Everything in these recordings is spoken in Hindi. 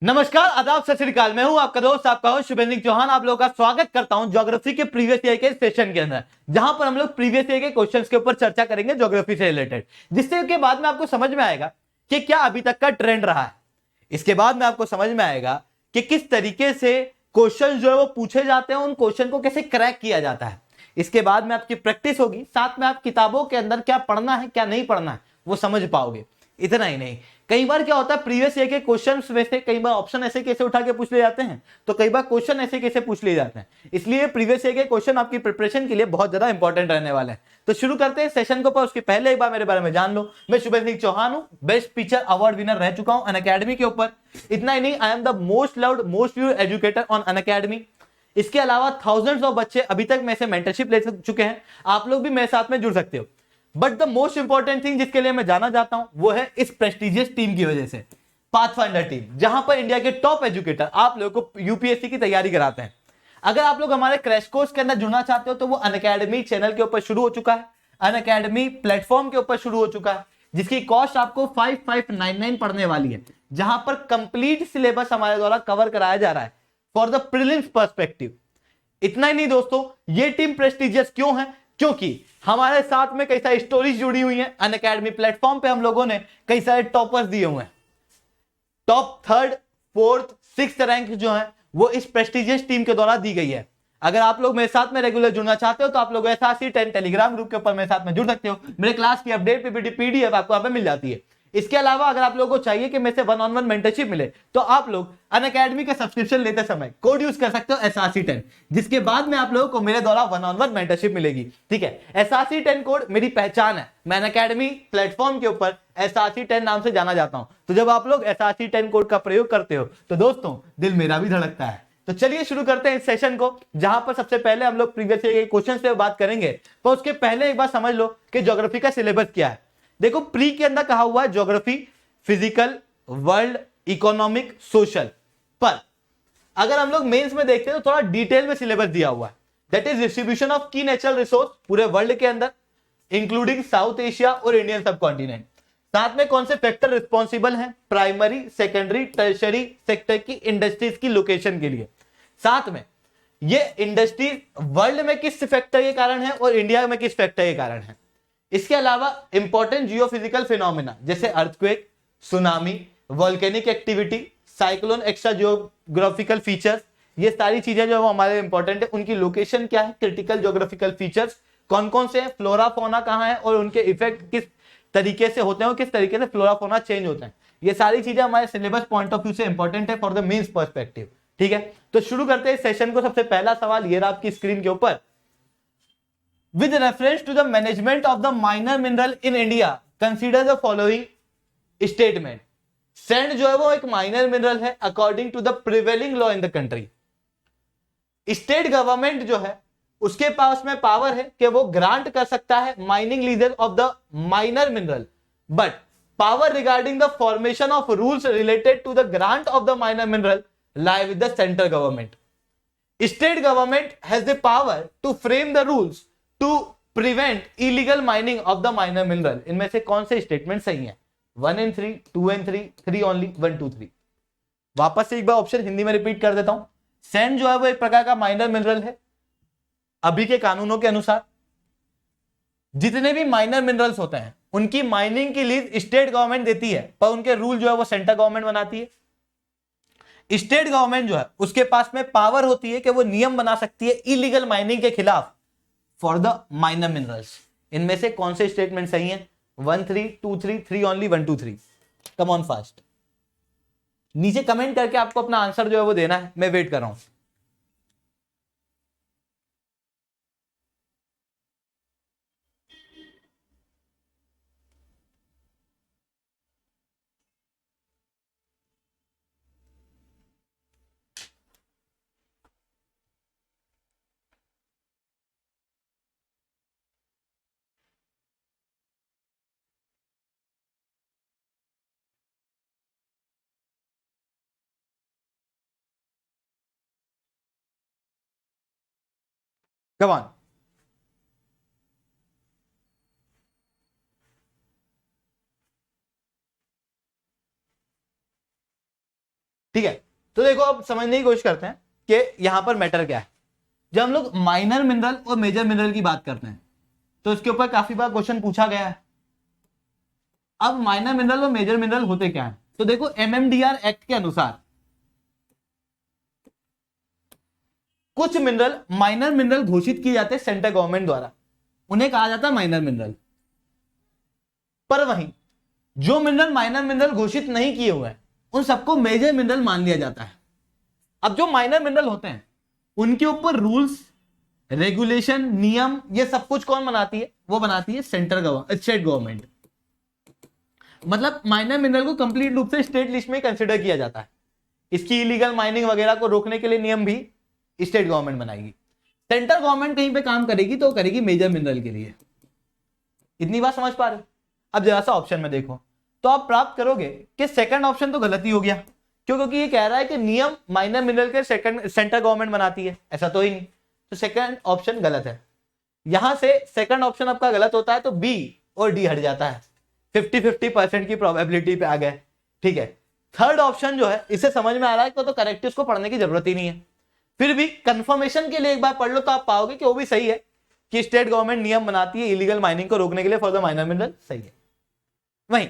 नमस्कार, आदाब, सत श्री अकाल। मैं हूं आपका दोस्त, आपका होस्ट शुभेंद्र चौहान। आप लोगों का स्वागत करता हूं ज्योग्राफी के प्रीवियस ईयर के सेशन के अंदर, जहां पर हम लोग प्रीवियस ईयर के क्वेश्चंस के ऊपर चर्चा करेंगे ज्योग्राफी से रिलेटेड, जिससे के बाद में आपको समझ में आएगा कि क्या अभी तक का ट्रेंड रहा है। इसके बाद में आपको समझ में आएगा कि किस तरीके से क्वेश्चन जो है वो पूछे जाते हैं, उन क्वेश्चन को कैसे क्रैक किया जाता है। इसके बाद में आपकी प्रैक्टिस होगी, साथ में आप किताबों के अंदर क्या पढ़ना है क्या नहीं पढ़ना है वो समझ पाओगे। इतना ही नहीं, कई बार क्या होता है प्रीवियस ईयर के क्वेश्चंस में से कई बार ऑप्शन ऐसे कैसे उठा के पूछ ले जाते हैं, तो कई बार क्वेश्चन ऐसे कैसे पूछ लिए जाते हैं। इसलिए प्रीवियस ईयर के क्वेश्चन आपकी प्रिपरेशन के लिए बहुत ज्यादा इंपॉर्टेंट रहने वाले हैं। तो शुरू करते हैं सेशन को, पर उसके पहले एक बार मेरे बारे में जान लो। मैं शुभेंद्र चौहान हूं, बेस्ट टीचर अवार्ड विनर रह चुका हूं अनअकैडमी के ऊपर। इतना ही नहीं, I am the most loved most viewed educator on Unacademy. इसके अलावा थाउजेंड्स ऑफ बच्चे अभी तक मेरे से मेंटरशिप ले चुके हैं। आप लोग भी मेरे साथ में जुड़ सकते हो। But the most important thing जिसके लिए मैं जाना चाहता हूं वो है इस प्रेस्टिजियस टीम की वजह से, पाथफाइंडर टीम, जहां पर इंडिया के टॉप एजुकेटर आप लोगों को यूपीएससी की तैयारी कराते हैं। अगर आप लोग हमारे क्रैश कोर्स के अंदर जुड़ना चाहते हो तो वो अनअकैडमी चैनल के ऊपर शुरू हो चुका है, अनअकैडमी प्लेटफॉर्म के ऊपर शुरू हो चुका है, जिसकी कॉस्ट आपको 5599 पड़ने वाली है, जहां पर कंप्लीट सिलेबस हमारे द्वारा कवर कराया जा रहा है फॉर द प्रीलिम्स पर्सपेक्टिव। इतना ही नहीं दोस्तों, ये टीम प्रेस्टिजियस क्यों है? क्योंकि हमारे साथ में कई सारी स्टोरीज जुड़ी हुई हैं। अनअकैडमी प्लेटफॉर्म पे हम लोगों ने कई सारे टॉपर्स दिए हुए हैं। Top third, fourth, sixth rank जो है वो इस प्रेस्टिजियस टीम के द्वारा दी गई है। अगर आप लोग मेरे साथ में रेगुलर जुड़ना चाहते हो तो आप लोग SRC10 टेलीग्राम ग्रुप के ऊपर मेरे साथ में जुड़ सकते हो। मेरे क्लास की अपडेट पीपीटी PDF आपको यहाँ पे मिल जाती है। इसके अलावा अगर आप लोगों को चाहिए कि मेरे से वन ऑन वन मेंटरशिप मिले तो आप लोग अनअकैडमी का सब्सक्रिप्शन लेते समय कोड यूज कर सकते हो SRC10, जिसके बाद में आप लोगों को मेरे द्वारा वन ऑन वन मेंटरशिप मिलेगी। ठीक है, SRC10 कोड मेरी पहचान है, मैं अनअकैडमी प्लेटफॉर्म के ऊपर SRC10 नाम से जाना जाता हूं। तो जब आप लोग SRC10 कोड का प्रयोग करते हो तो दोस्तों दिल मेरा भी धड़कता है। तो चलिए शुरू करते हैं इस सेशन को, जहां पर सबसे पहले हम लोग प्रीवियस ईयर के क्वेश्चंस पे बात करेंगे। पर उसके पहले एक बार समझ लो कि ज्योग्राफी का सिलेबस क्या है। देखो, प्री के अंदर कहा हुआ है geography, physical, world, economic, social. पर अगर हम लोग मेंस में देखते हैं तो थोड़ा डिटेल में सिलेबस दिया हुआ है। दैट इज डिस्ट्रीब्यूशन ऑफ की नेचुरल रिसोर्स पूरे वर्ल्ड के अंदर, इंक्लूडिंग साउथ एशिया और इंडियन सब कॉन्टिनेंट। साथ में कौन से फैक्टर रिस्पॉन्सिबल हैं प्राइमरी, सेकेंडरी, टर्शरी सेक्टर की इंडस्ट्रीज की लोकेशन के लिए। साथ में ये इंडस्ट्री वर्ल्ड में किस फैक्टर के कारण है और इंडिया में किस फैक्टर के कारण है। इसके अलावा इंपॉर्टेंट जियोफिजिकल फिनोमेना जैसे earthquake, tsunami, volcanic activity, cyclone, extra geographical features, ये सारी चीजें जो हमारे इंपॉर्टेंट है, उनकी लोकेशन क्या है, क्रिटिकल जियोग्राफिकल फीचर्स कौन कौन से हैं, फ्लोरा फोना कहां है और उनके इफेक्ट किस तरीके से होते हैं, किस तरीके से फ्लोरा फोना चेंज होते हैं। ये सारी चीजें हमारे सिलेबस पॉइंट ऑफ व्यू से इंपॉर्टेंट है फॉर द मेंस पर्सपेक्टिव। ठीक है, तो शुरू करते हैं इस सेशन को। सबसे पहला सवाल ये रहा आपकी स्क्रीन के ऊपर। With reference to the management of the minor mineral in India, consider the following statement. Sand जो है वो एक माइनर मिनरल है according to the prevailing law in the country. State government जो है उसके पास में पावर है कि वो ग्रांट कर सकता है mining leases of the minor mineral, but power regarding the formation of rules related to the grant of the minor mineral lie with the central government. State government has the power to frame the rules to prevent illegal mining of the minor mineral। इनमें से कौन से स्टेटमेंट सही है? 1 and 3, 2 and 3, 3 only, 1 2 3। वापस से एक बार ऑप्शन हिंदी में रिपीट कर देता हूं। सैंड जो है वो एक प्रकार का माइनर मिनरल है। अभी के कानूनों के अनुसार जितने भी माइनर मिनरल्स होते हैं उनकी माइनिंग की लीज स्टेट गवर्नमेंट देती है, पर उनके रूल जो है वो सेंट्रल गवर्नमेंट बनाती है। स्टेट गवर्नमेंट जो है उसके पास में पावर होती है कि वो नियम बना सकती है इलीगल माइनिंग के खिलाफ फॉर द माइनर मिनरल्स। इनमें से कौन से स्टेटमेंट सही हैं? 1 3, 2 3, 3 ओनली, 1 2 3। कम ऑन फास्ट, नीचे कमेंट करके आपको अपना आंसर जो है वो देना है, मैं वेट कर रहा हूं। Come on. ठीक है, तो देखो अब समझने की कोशिश करते हैं कि यहां पर मैटर क्या है। जब हम लोग माइनर मिनरल और मेजर मिनरल की बात करते हैं तो इसके ऊपर काफी बार क्वेश्चन पूछा गया है। अब माइनर मिनरल और मेजर मिनरल होते क्या है, तो देखो एमएमडीआर एक्ट के अनुसार कुछ मिनरल माइनर मिनरल घोषित किए जाते हैं सेंट्रल गवर्नमेंट द्वारा, उन्हें कहा जाता है माइनर मिनरल। पर वहीं जो मिनरल माइनर मिनरल घोषित नहीं किए हुए हैं उन सबको मेजर मिनरल मान लिया जाता है। अब जो माइनर मिनरल होते हैं उनके ऊपर रूल्स, रेगुलेशन, नियम, ये सब कुछ कौन बनाती है, वो बनाती है सेंट्रल स्टेट गवर्नमेंट। मतलब माइनर मिनरल को कंप्लीट रूप से स्टेट लिस्ट में कंसीडर किया जाता है। इसकी इलीगल माइनिंग वगैरह को रोकने के लिए नियम भी स्टेट गवर्नमेंट बनाएगी। सेंट्रल गवर्नमेंट कहीं पे काम करेगी तो करेगी मेजर मिनरल के लिए। इतनी बात समझ पा रहे हो? अब जरा सा ऑप्शन में देखो तो आप प्राप्त करोगे कि सेकंड ऑप्शन तो गलत ही हो गया। क्यों? क्योंकि ये कह रहा है कि नियम माइनर मिनरल के सेंट्रल गवर्नमेंट बनाती है, ऐसा तो ही नहीं। तो सेकंड ऑप्शन गलत है। यहां से सेकंड ऑप्शन आपका गलत होता है तो बी और डी हट जाता है, 50-50% की प्रोबेबिलिटी पे आ गए। ठीक है, थर्ड ऑप्शन जो है इसे समझ में आ रहा है तो करेक्ट, इसको पढ़ने की जरूरत ही नहीं है। फिर भी कंफर्मेशन के लिए एक बार पढ़ लो तो आप पाओगे कि वो भी सही है कि स्टेट गवर्नमेंट नियम बनाती है इलीगल माइनिंग को रोकने के लिए फॉर द माइनर मिनरल, सही है। वहीं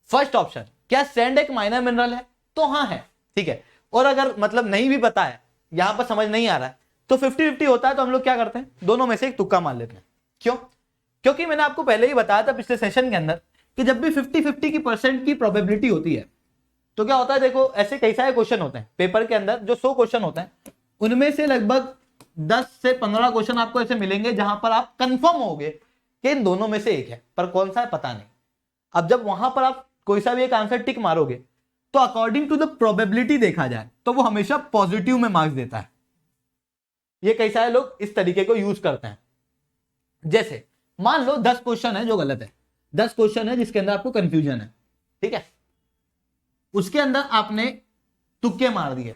फर्स्ट ऑप्शन, क्या सैंड एक माइनर मिनरल है, तो हाँ है। ठीक है, और अगर मतलब नहीं भी पता है, यहां पर समझ नहीं आ रहा है तो 50-50 होता है तो हम लोग क्या करते हैं, दोनों में से एक तुक्का मार लेते हैं। क्यों? क्योंकि मैंने आपको पहले ही बताया था पिछले सेशन के अंदर कि जब भी 50-50 की परसेंट की प्रोबेबिलिटी होती है तो क्या होता है, देखो ऐसे कई सारे क्वेश्चन होते हैं पेपर के अंदर, जो 100 क्वेश्चन होते हैं उनमें से लगभग 10 से 15 क्वेश्चन आपको ऐसे मिलेंगे जहां पर आप कंफर्म होगे कि इन दोनों में से एक है, पर कौन सा है पता नहीं। अब जब वहां पर आप कोई सा भी एक आंसर टिक मारोगे तो अकॉर्डिंग टू द प्रोबेबिलिटी देखा जाए तो वो हमेशा पॉजिटिव में मार्क्स देता है। ये कई सारे लोग इस तरीके को यूज करते हैं। जैसे मान लो 10 क्वेश्चन है जो गलत है, 10 क्वेश्चन है जिसके अंदर आपको कंफ्यूजन है, ठीक है, उसके अंदर आपने तुक्के मार दिए,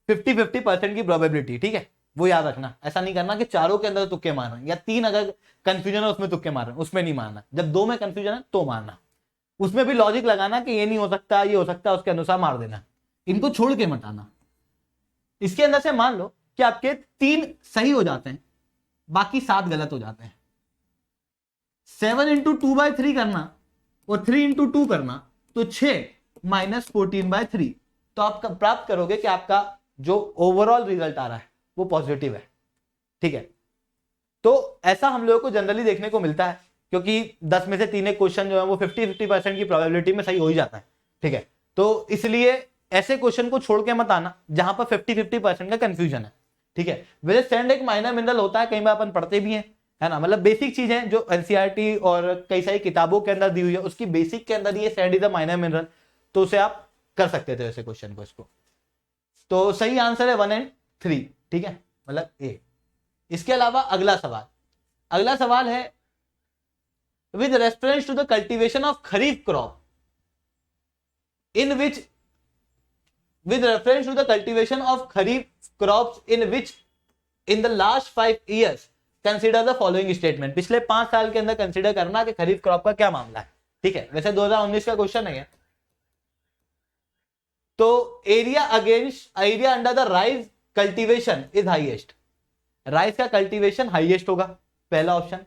50-50% की प्रोबेबिलिटी। ठीक है, वो याद रखना, ऐसा नहीं करना कि चारों के अंदर तुक्के मार रहे हैं या 3 अगर कंफ्यूजन है उसमें तुक्के मार रहे हैं, उसमें नहीं मारना। जब 2 में कंफ्यूजन है तो मारना, उसमें भी लॉजिक लगाना कि ये नहीं हो सकता, ये हो सकता है, उसके अनुसार मार देना, इनको छोड़ के मत आना। इसके अंदर से मान लो कि आपके 3 सही हो जाते हैं, बाकी 7 गलत हो जाते हैं। 7 इंटू 2/3 करना और 3 इंटू 2 करना तो 6 माइनस 14/3, तो आप प्राप्त करोगे कि आपका जो ओवरऑल रिजल्ट आ रहा है वो पॉजिटिव है। ठीक है, तो ऐसा हम लोगों को जनरली देखने को मिलता है क्योंकि 10 में से 3 एक क्वेश्चन जो है वो 50-50% की प्रोबेबिलिटी में सही हो ही जाता है। ठीक है, तो इसलिए ऐसे क्वेश्चन को छोड़ के मत आना जहां पर 50-50% का कंफ्यूजन है। ठीक है, वैसे सैंड एक माइनर मिनरल होता है, कई बार अपन पढ़ते भी हैं, है ना, मतलब बेसिक चीजें जो एनसीईआरटी और कई सारी किताबों के अंदर दी हुई है उसकी बेसिक के अंदर ये sand is a minor mineral, तो उसे आप कर सकते थे वैसे क्वेश्चन को। इसको तो सही आंसर है 1 और 3। ठीक है, मतलब ए। इसके अलावा अगला सवाल है with reference to the cultivation of kharif crop in which with reference to the cultivation of kharif crops in which in the last 5 years consider the following statement। पिछले 5 साल के अंदर कंसीडर करना कि खरीफ क्रॉप का क्या मामला है। ठीक है, वैसे 2019 का क्वेश्चन है। तो area under the rice cultivation is highest, rice का कल्टीवेशन हाईएस्ट होगा, पहला ऑप्शन।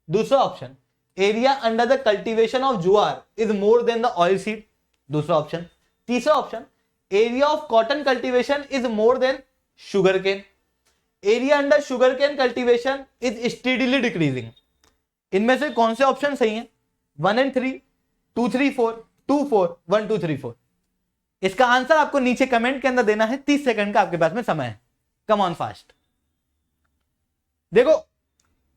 दूसरा option, area under the cultivation of jowar is more than the oil seed, दूसरा ऑप्शन। तीसरा option, area of cotton cultivation is more than sugar cane, area under sugar cane cultivation is steadily decreasing. इनमें से कौन से ऑप्शन सही हैं? 1 और 3, 2, 3, 4, 2, 4, 1, 2, 3, 4। इसका आंसर आपको नीचे कमेंट के अंदर देना है, 30 सेकंड का आपके पास में समय है। कम ऑन फास्ट। देखो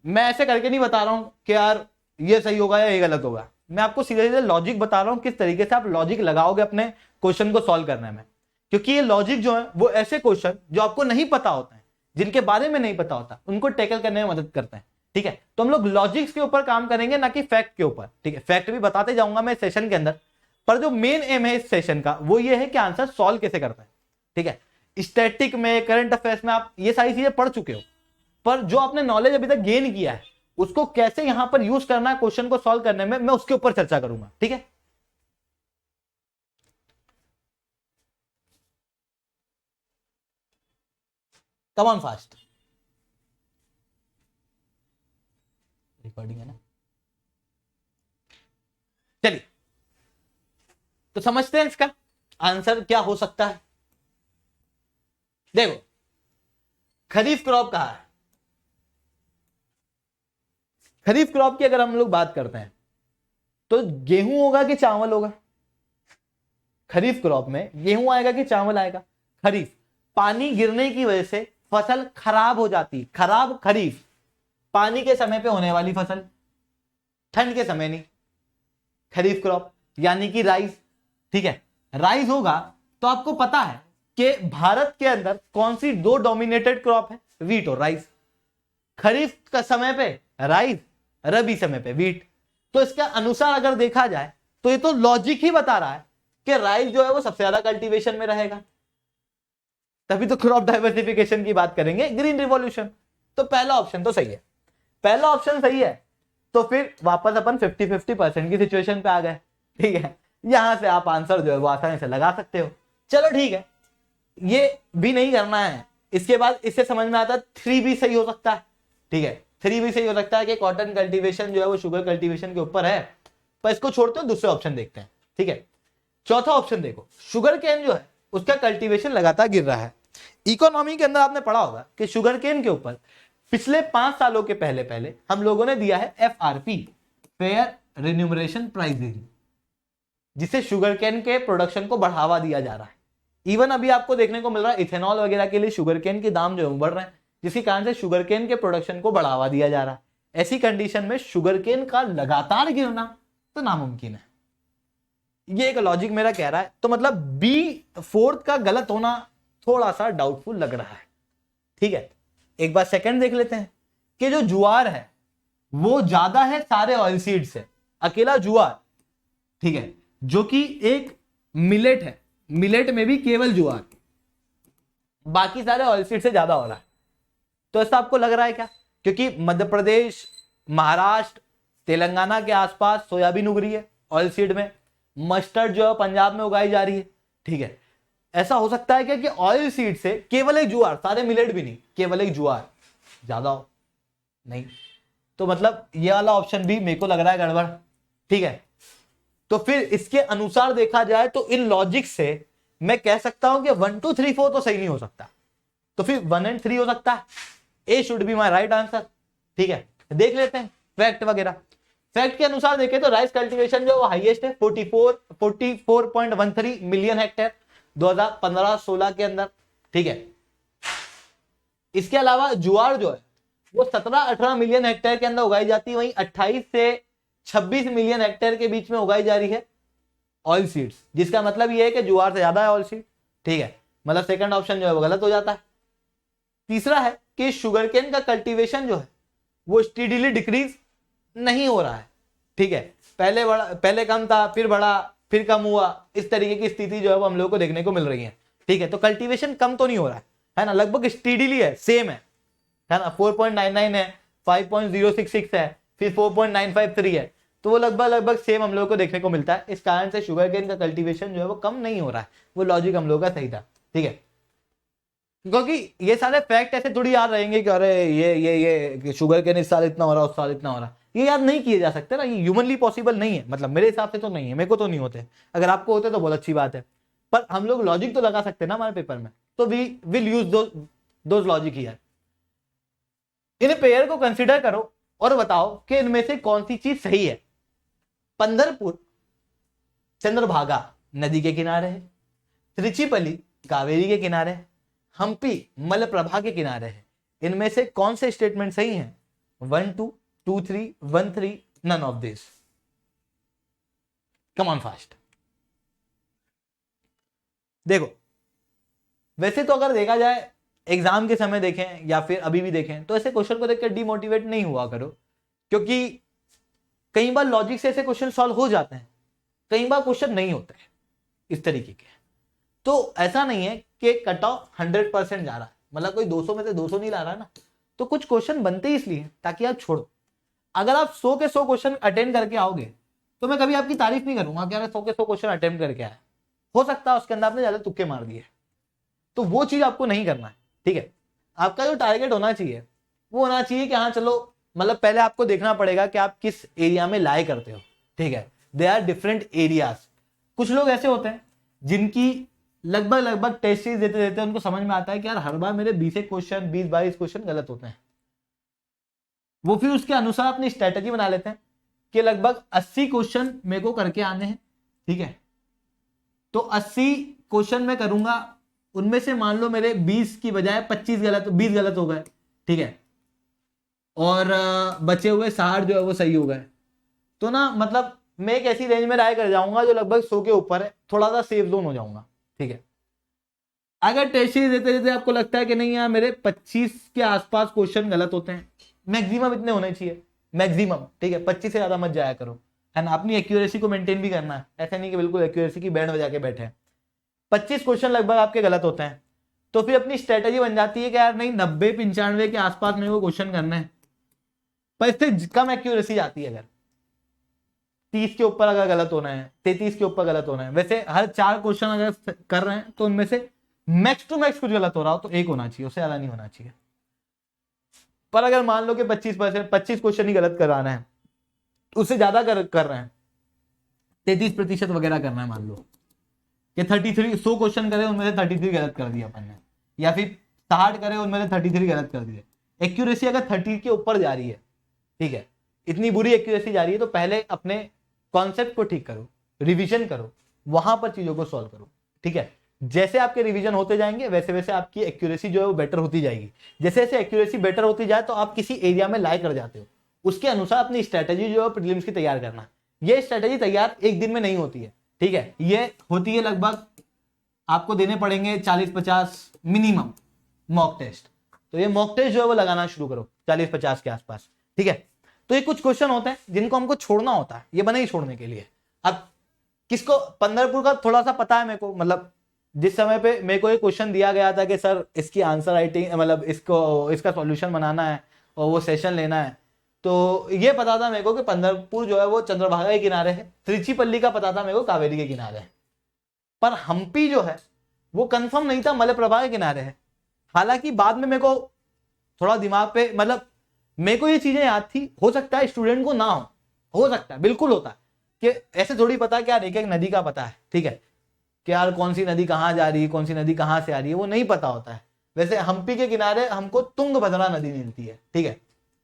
मैं ऐसे करके नहीं बता रहा हूं कि यार ये सही होगा या ये गलत होगा, मैं आपको सीधे सीधे लॉजिक बता रहा हूं किस तरीके से आप लॉजिक लगाओगे अपने क्वेश्चन को सॉल्व करने में। क्योंकि ये लॉजिक जो है वो ऐसे क्वेश्चन जो आपको नहीं पता होता है, जिनके बारे में नहीं पता होता, उनको टैकल करने में मदद करते हैं। ठीक है, तो हम लोग लॉजिक्स के ऊपर काम करेंगे ना कि फैक्ट के ऊपर। ठीक है, फैक्ट भी बताते जाऊंगा मैं सेशन के अंदर, पर जो मेन एम है इस सेशन का वो ये है कि आंसर सॉल्व कैसे करते हैं। ठीक है, स्टैटिक में, करंट अफेयर्स में आप ये सारी चीजें पढ़ चुके हो, पर जो आपने नॉलेज अभी तक गेन किया है उसको कैसे यहां पर यूज करना है क्वेश्चन को सॉल्व करने में, मैं उसके ऊपर चर्चा करूंगा। ठीक है, कम ऑन फास्ट, रिकॉर्डिंग है ना। चलिए तो समझते हैं इसका आंसर क्या हो सकता है। देखो खरीफ क्रॉप कहा है, खरीफ क्रॉप की अगर हम लोग बात करते हैं तो गेहूं होगा कि चावल होगा? खरीफ क्रॉप में गेहूं आएगा कि चावल आएगा? खरीफ, पानी गिरने की वजह से फसल खराब हो जाती, खराब खरीफ, पानी के समय पे होने वाली फसल, ठंड के समय नहीं। खरीफ क्रॉप यानी कि राइस, ठीक है। राइस होगा तो आपको पता है कि भारत के अंदर कौन सी दो डोमिनेटेड क्रॉप है, वीट और राइस। खरीफ का समय पे राइस, रबी समय पे वीट। तो इसके अनुसार अगर देखा जाए तो ये तो लॉजिक ही बता रहा है कि राइस जो है वो सबसे ज्यादा कल्टीवेशन में रहेगा, तभी तो क्रॉप डाइवर्सिफिकेशन की बात करेंगे, ग्रीन रिवॉल्यूशन। तो पहला ऑप्शन तो सही है, पहला ऑप्शन सही है। तो फिर वापस अपन 50-50% की सिचुएशन पे आ गए, ठीक है। यहां से आप आंसर जो है वो आसानी से लगा सकते हो। चलो ठीक है, ये भी नहीं करना है। इसके बाद इससे समझ में आता है 3 भी सही हो सकता है, ठीक है। 3 भी सही हो सकता है कि कॉटन कल्टीवेशन जो है वो शुगर कल्टीवेशन के ऊपर है, पर इसको छोड़ते हो दूसरे ऑप्शन देखते हैं, ठीक है। चौथा ऑप्शन देखो, शुगर केन जो है उसका कल्टीवेशन लगातार गिर रहा है। इकोनॉमी के अंदर आपने पढ़ा होगा कि शुगर केन के ऊपर पिछले 5 सालों के पहले पहले हम लोगों ने दिया है FRP, फेयर रिन्यूमरेशन प्राइसिंग, जिससे शुगर केन के प्रोडक्शन को बढ़ावा दिया जा रहा है। इवन अभी आपको देखने को मिल रहा है इथेनॉल वगैरह के लिए शुगर केन के दाम जो है बढ़ रहे हैं, जिसके कारण से शुगर केन के प्रोडक्शन को बढ़ावा दिया जा रहा है। ऐसी कंडीशन में शुगर केन का लगातार गिरना तो नामुमकिन है। ये एक लॉजिक मेरा कह रहा है। तो मतलब बी फोर्थ का गलत होना थोड़ा सा डाउटफुल लग रहा है, ठीक है। एक बार सेकंड देख लेते हैं कि जो ज्वार है वो ज्यादा है सारे ऑयल सीड से, अकेला ज्वार, ठीक है, जो कि एक मिलेट है, मिलेट में भी केवल ज्वार, बाकी सारे ऑयल सीड से ज्यादा हो रहा है। तो ऐसा आपको लग रहा है क्या? क्योंकि मध्य प्रदेश, महाराष्ट्र, तेलंगाना के आसपास सोयाबीन उग रही है ऑयल सीड में, मस्टर्ड जो है पंजाब में उगाई जा रही है, ठीक है। ऐसा हो सकता है क्या कि ऑयल सीड से केवल एक ज्वार, सारे मिलेट भी नहीं, केवल एक ज्वार ज्यादा हो? नहीं। तो मतलब ये वाला ऑप्शन भी मेरे को लग रहा है गड़बड़, ठीक है। तो फिर इसके अनुसार देखा जाए तो इन लॉजिक से मैं कह सकता हूं कि 1 2 3 4 तो सही नहीं हो सकता, तो फिर 1 और 3 हो सकता है। A should be my right answer, ठीक है। देख लेते हैं फैक्ट वगैरह। फैक्ट के अनुसार देखें तो राइस कल्टीवेशन जो वो हाईएस्ट है 44.13 मिलियन हेक्टेयर 2015-16 के अंदर, ठीक है। इसके अलावा ज्वार जो है वो 17-18 मिलियन हेक्टेयर के अंदर उगाई जाती है, वहीं 28 से 26 मिलियन हेक्टेयर के बीच में उगाई जा रही है ऑयल सीड्स, जिसका मतलब ये है कि ज्वार से ज्यादा है ऑयल सीड, ठीक है। मतलब सेकंड ऑप्शन जो है वो गलत हो जाता है। तीसरा है कि शुगर केन का कल्टीवेशन जो है वो स्टीडीली डिक्रीज नहीं हो रहा है, ठीक है। पहले कम था, फिर बढ़ा, फिर कम हुआ, इस तरीके की स्थिति जो है वो हम लोगों को देखने को मिल रही है, ठीक है। तो कल्टीवेशन कम तो नहीं हो रहा है ना, लगभग स्टीडीली है, सेम है ना। 4.99 है, 5.066 है, फिर 4.953 है, तो वो लगभग सेम हम लोगों को देखने को मिलता है। इस कारण से शुगर केन का कल्टीवेशन जो है वो कम नहीं हो रहा है। वो लॉजिक हम लोगों का सही था, ठीक है। क्योंकि ये सारे फैक्ट ऐसे थोड़ी याद रहेंगे कि अरे ये शुगर केन इस साल इतना हो रहा, उस साल इतना हो रहा, ये याद नहीं किए जा सकते ना, ये ह्यूमनली पॉसिबल नहीं है। मतलब मेरे हिसाब से तो नहीं है, मेरे को तो नहीं होते। अगर आपको होते तो बहुत अच्छी बात है, पर हम लोग लॉजिक तो लगा सकते हैं ना हमारे पेपर में, तो we will use those logic here. इन पेयर को कंसिडर करो और बताओ कि इनमें से कौन सी चीज सही है। पंढरपुर चंद्रभागा नदी के किनारे है, त्रिचिपली कावेरी के किनारे है, हम्पी मलप्रभा के किनारे है। इनमें से कौन से स्टेटमेंट सही हैं? 1 2 2 3 1 3 none of this. Come on fast. देखो वैसे तो अगर देखा जाए एग्जाम के समय देखें या फिर अभी भी देखें तो ऐसे क्वेश्चन को देखकर डिमोटिवेट नहीं हुआ करो, क्योंकि कई बार लॉजिक से ऐसे क्वेश्चन सॉल्व हो जाते हैं, कई बार क्वेश्चन नहीं होते हैं इस तरीके के। तो ऐसा नहीं है कि कट ऑफ 100% जा रहा है, मतलब कोई 200 में से 200 नहीं ला रहा है ना। तो कुछ क्वेश्चन बनते ही इसलिए ताकि आप छोड़ो। अगर आप 100 के 100 क्वेश्चन अटेंड करके आओगे तो मैं कभी आपकी तारीफ नहीं करूंगा कि अरे 100 के 100 क्वेश्चन अटेम्प्ट करके आए, हो सकता है उसके अंदर आपने ज्यादा तुक्के मार दिए, तो वो चीज आपको नहीं करना है, ठीक है। आपका जो टारगेट होना चाहिए वो होना चाहिए कि हाँ चलो, मतलब पहले आपको देखना पड़ेगा कि आप किस एरिया में लाई करते हो, ठीक है। They are different areas. कुछ लोग ऐसे होते हैं जिनकी लगभग टेस्ट सीरीज देते देते उनको समझ में आता है कि यार हर बार मेरे 20 क्वेश्चन 20-22 क्वेश्चन गलत होते हैं। वो फिर उसके अनुसार अपनी स्ट्रेटेजी बना लेते हैं कि लगभग 80 क्वेश्चन मेरे को करके आने हैं, ठीक है। तो 80 क्वेश्चन मैं करूंगा, उनमें से मान लो मेरे 20 की बजाय 20 गलत हो गए, ठीक है, और बचे हुए 60 जो है वो सही हो गए। तो ना मतलब मैं एक ऐसी रेंज में राय कर जाऊंगा जो लगभग 100 के ऊपर है, थोड़ा सा सेफ जोन हो जाऊंगा, ठीक है। अगर टेस्ट सीरीज देते देते आपको लगता है कि नहीं यार मेरे 25 के आसपास क्वेश्चन गलत होते हैं, मैक्सिमम इतने होने चाहिए, मैक्सिमम, ठीक है, 25 से ज्यादा मत जाया करो, है ना। अपनी एक्यूरेसी को मेंटेन भी करना है, ऐसा नहीं कि बिल्कुल एक्यूरेसी की बैंड बजा के बैठे हैं। 25 क्वेश्चन लगभग आपके गलत होते हैं, तो फिर अपनी स्ट्रेटेजी बन जाती है कि यार नहीं 90-95 के आसपास मेरे को क्वेश्चन करना है, पर इससे कम एक्यूरेसी जाती है। अगर 30 के ऊपर अगर गलत होना है, 33 के ऊपर गलत होना है, वैसे हर 4 क्वेश्चन अगर कर रहे हैं तो उनमें से मैक्स टू मैक्स कुछ गलत हो रहा हो तो एक होना चाहिए, उससे ज्यादा नहीं होना चाहिए। पर अगर मान लो कि 25 क्वेश्चन ही गलत कराना है, उससे ज्यादा कर रहे हैं, 33% वगैरह करना है, मान लो कि 33 100 क्वेश्चन करे उनमें से 33 गलत कर दिया अपन ने, या फिर 60 करे उनमें से 33 गलत कर दिए। एक्यूरेसी अगर 30 के ऊपर जा रही है, ठीक है, इतनी बुरी एक्यूरेसी जा रही है, तो पहले अपने कॉन्सेप्ट को ठीक करो, रिवीजन करो, वहां पर चीजों को सॉल्व करो, ठीक है। जैसे आपके रिवीजन होते जाएंगे वैसे वैसे आपकी एक्यूरेसी जो है वो बेटर होती जाएगी। जैसे जैसे एक्यूरेसी बेटर होती जाए तो आप किसी एरिया में लाई कर जाते हो, उसके अनुसार अपनी स्ट्रेटेजी जो है प्रीलिम्स की तैयार करना। ये स्ट्रेटेजी तैयार एक दिन में नहीं होती है, ठीक है, ये होती है लगभग आपको देने पड़ेंगे 40-50 मिनिमम मॉक टेस्ट। तो ये मॉक टेस्ट जो है वो लगाना शुरू करो 40-50 के आसपास, ठीक है। तो ये कुछ क्वेश्चन होते हैं जिनको हमको छोड़ना होता है, ये बने ही छोड़ने के लिए। अब किसको पंढरपुर का थोड़ा सा पता है मेरे को, मतलब जिस समय पे मेरे को एक क्वेश्चन दिया गया था कि सर इसकी आंसर राइटिंग, मतलब इसका सॉल्यूशन बनाना है और वो सेशन लेना है, तो ये पता था मेरे को कि पंढरपुर जो है वो चंद्रभागा के किनारे है, त्रिचीपल्ली का पता था मेरे को कावेरी के किनारे है, पर हम्पी जो है वो कंफर्म नहीं था मलप्रभा के किनारे है। हालांकि बाद में मेरे को थोड़ा दिमाग पे, मतलब मेरे को ये चीजें याद थी, हो सकता है स्टूडेंट को ना हो सकता है, बिल्कुल होता है कि ऐसे थोड़ी पता कि यार एक एक नदी का पता है, ठीक है, कि यार कौन सी नदी कहाँ जा रही है, कौन सी नदी कहाँ से आ रही है, वो नहीं पता होता है। वैसे हम्पी के किनारे हमको तुंगभद्रा नदी मिलती है, ठीक है,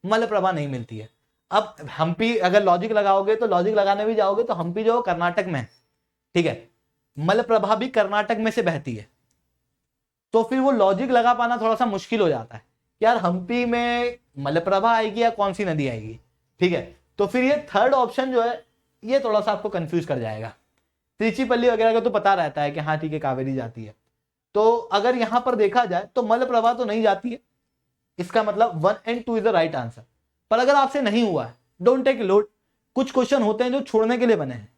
मलप्रभा नहीं मिलती है। अब हम्पी अगर लॉजिक लगाओगे तो लॉजिक लगाने भी जाओगे तो हम्पी जो कर्नाटक में है, ठीक है, मलप्रभा भी कर्नाटक में से बहती है, तो फिर वो लॉजिक लगा पाना थोड़ा सा मुश्किल हो जाता है कि यार हम्पी में मलप्रभा आएगी या कौन सी नदी आएगी, ठीक है। तो फिर ये थर्ड ऑप्शन जो है ये थोड़ा सा आपको कंफ्यूज कर जाएगा। त्रिचीपल्ली वगैरह का तो पता रहता है कि हाँ ठीक है कावेरी जाती है, तो अगर यहां पर देखा जाए तो मलप्रभा तो नहीं जाती है, इसका मतलब 1 and 2 is the right answer. पर अगर आपसे नहीं हुआ है, डोंट टेक लोड, कुछ क्वेश्चन होते हैं जो छोड़ने के लिए बने हैं,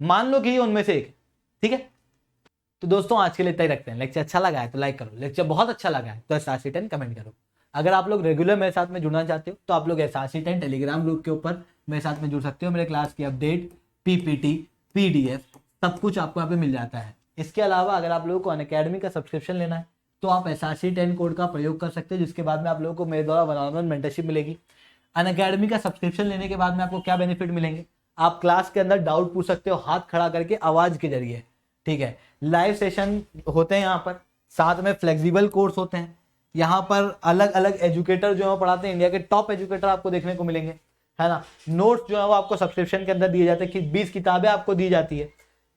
मान लो कि ये उनमें से एक, ठीक है। तो दोस्तों आज के लिए इतना ही रखते हैं। लेक्चर अच्छा लगा है तो लाइक करो, लेक्चर बहुत अच्छा लगा है तो SRC10 कमेंट करो। अगर आप लोग रेगुलर मेरे साथ में जुड़ना चाहते हो तो आप लोग SRC10 टेलीग्राम ग्रुप के ऊपर मेरे साथ में जुड़ सकते हो। मेरे क्लास की अपडेट, PPT, PDF सब कुछ आपको यहाँ पे मिल जाता है। इसके अलावा अगर आप लोगों को अनअकैडमी का सब्सक्रिप्शन लेना है तो आप SRC10 कोड का प्रयोग कर सकते हैं, जिसके बाद में आप लोगों को मेरे द्वारा 1-on-1 मेंटरशिप मिलेगी। अनअकैडमी का सब्सक्रिप्शन लेने के बाद में आपको क्या बेनिफिट मिलेंगे, आप क्लास के अंदर डाउट पूछ सकते हो हाथ खड़ा करके आवाज के जरिए, ठीक है। लाइव सेशन होते हैं यहाँ पर, साथ में फ्लेक्सिबल कोर्स होते हैं। यहाँ पर अलग अलग एजुकेटर जो है पढ़ाते हैं, इंडिया के टॉप एजुकेटर आपको देखने को मिलेंगे, है ना। नोट्स जो है वो आपको सब्सक्रिप्शन के अंदर दिए जाते हैं कि 20 किताबें आपको दी जाती है।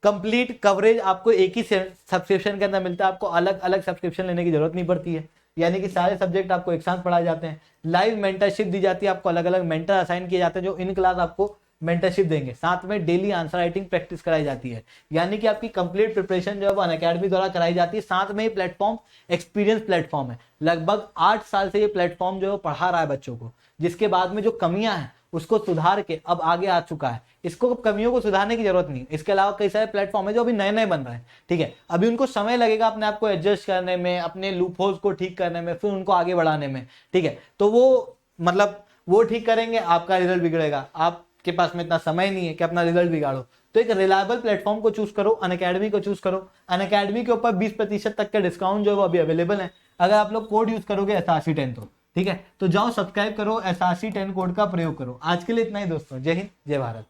कंप्लीट कवरेज आपको एक ही सब्सक्रिप्शन के अंदर मिलता है, आपको अलग अलग सब्सक्रिप्शन लेने की जरूरत नहीं पड़ती है, यानी कि सारे सब्जेक्ट आपको एक साथ पढ़ाए जाते हैं। लाइव मेंटरशिप दी जाती है, आपको अलग अलग मेंटर असाइन किए जाते हैं जो इन क्लास आपको मेंटरशिप देंगे। साथ में डेली आंसर राइटिंग प्रैक्टिस कराई जाती है, यानी कि आपकी कंप्लीट प्रिपरेशन जो है वो अनअकैडमी द्वारा कराई जाती है। साथ में ये प्लेटफॉर्म एक्सपीरियंस प्लेटफॉर्म है, लगभग 8 साल से ये प्लेटफॉर्म जो है पढ़ा रहा है बच्चों को, जिसके बाद में जो कमियां हैं उसको सुधार के अब आगे आ चुका है। इसको कमियों को सुधारने की जरूरत नहीं। इसके अलावा कई सारे प्लेटफॉर्म है जो अभी नए नए बन रहे हैं, ठीक है। अभी उनको समय लगेगा अपने आप को एडजस्ट करने में, अपने लूप होल्स को ठीक करने में, फिर उनको आगे बढ़ाने में, ठीक है। तो वो मतलब वो ठीक करेंगे, आपका रिजल्ट बिगड़ेगा, आपके पास में इतना समय नहीं है कि अपना रिजल्ट बिगाड़ो। तो एक रिलायबल प्लेटफॉर्म को चूज करो, अनअकैडमी को चूज करो। अनअकैडमी के ऊपर 20% तक का डिस्काउंट जो है वो अभी अवेलेबल है। अगर आप लोग कोड यूज करोगे SRC10 तो। ठीक है, तो जाओ सब्सक्राइब करो, SRC10 कोड का प्रयोग करो। आज के लिए इतना ही दोस्तों, जय हिंद जय भारत।